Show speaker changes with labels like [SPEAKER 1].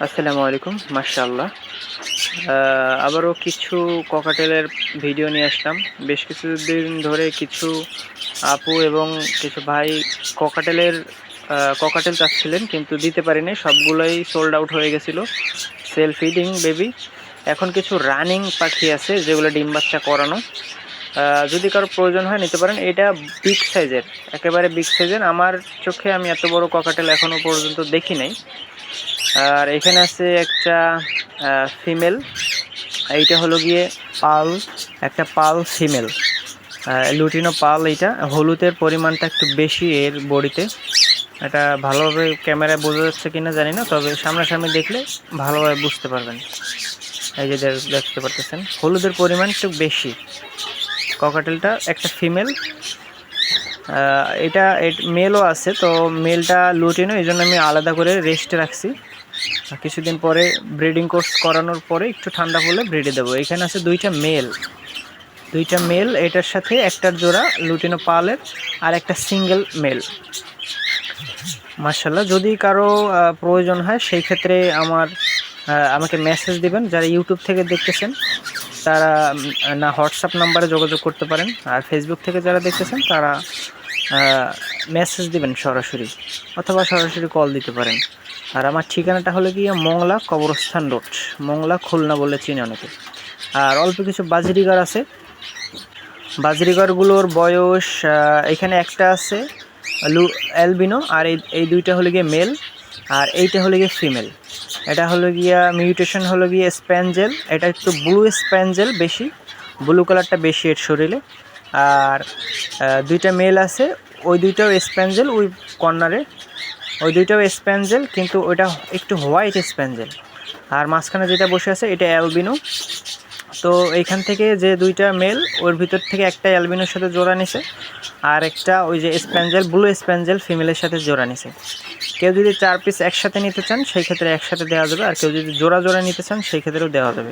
[SPEAKER 1] আসসালামু আলাইকুম। মাশাআল্লাহ। আবারও কিছু ককাটেলের ভিডিও নিয়ে আসলাম। বেশ কিছুদিন ধরে কিছু আপু এবং কিছু ভাই ককাটেলের ককাটেল চাচ্ছিলেন, কিন্তু দিতে পারিনি। সবগুলোই সোল্ড আউট হয়ে গেছিলো। Self feeding baby. এখন কিছু রানিং পাখি আছে যেগুলো ডিম বাচ্চা করানো। যদি কারো প্রয়োজন হয় নিতে পারেন। এটা বিগ সাইজের, একেবারে বিগ সাইজের। আমার চোখে আমি এত বড় ককাটেল এখনও পর্যন্ত দেখি নাই। আর এখানে আছে একটা ফিমেল। এইটা হলো গিয়ে পাল, একটা পাল ফিমেল, লুটিনো পাল। এইটা হলুদের পরিমাণটা একটু বেশি এর বডিতে। এটা ভালোভাবে ক্যামেরায় বোঝা যাচ্ছে কিনা জানি না, তবে সামনাসামনি দেখলে ভালোভাবে বুঝতে পারবেন। এই যে দেখতে পারতেছেন হলুদের পরিমাণ একটু বেশি। ককাটেলটা একটা ফিমেল। এটা মেলও আছে, তো মেলটা লুটিনো, এই জন্য আমি আলাদা করে রেস্টে রাখছি। কিছুদিন পরে ব্রিডিং কোর্স করানোর পরে একটু ঠান্ডা হলে ব্রিডে দেবো। এখানে আছে দুইটা মেল, এটার সাথে একটার জোড়া লুটিনো পালের, আর একটা সিঙ্গেল মেল। মাশাআল্লাহ, যদি কারো প্রয়োজন হয় সেই ক্ষেত্রে আমাকে মেসেজ দিবেন। যারা ইউটিউব থেকে দেখতেছেন তারা না হোয়াটসঅ্যাপ নাম্বারে যোগাযোগ করতে পারেন, আর ফেসবুক থেকে যারা দেখতেছেন তারা মেসেজ দিবেন সরাসরি, অথবা সরাসরি কল দিতে পারেন। আর আমার ঠিকানাটা হলো গিয়ে মংলা কবরস্থান রোড, মংলা খুলনা বলে চিনি অনেকে। আর অল্প কিছু বাজরিগার আছে। বাজরিগারগুলোর বয়স এখানে একটা আছে অ্যালবিনো, আর এই দুইটা হলো গিয়ে মেল, আর এইটা হলো গিয়ে ফিমেল। এটা হলো গিয়া মিউটেশন হলো গিয়ে স্প্যাঞ্জেল। এটা একটু ব্লু স্প্যাঞ্জেল, বেশি ব্লু কালারটা বেশি এর শরীরে। আর দুইটা মেল আছে, ওই দুইটাও স্প্যাঞ্জেল। ওই কর্নারে ওই দুইটাও স্প্যাঞ্জেল, কিন্তু ওইটা একটু হোয়াইট স্প্যাঞ্জেল। আর মাঝখানে যেটা বসে আছে এটা অ্যালবিনো। তো এইখান থেকে যে দুইটা মেল, ওর ভিতর থেকে একটা অ্যালবিনোর সাথে জোড়া নিছে, আর একটা ওই যে স্প্যাঞ্জেল, ব্লু স্প্যাঞ্জেল ফিমেলের সাথে জোড়া নিছে। কেউ যদি 4 পিস একসাথে নিতে চান সেই ক্ষেত্রে একসাথে দেওয়া যাবে, আর কেউ যদি জোড়া জোড়া নিতে চান সেই ক্ষেত্রেও দেওয়া যাবে।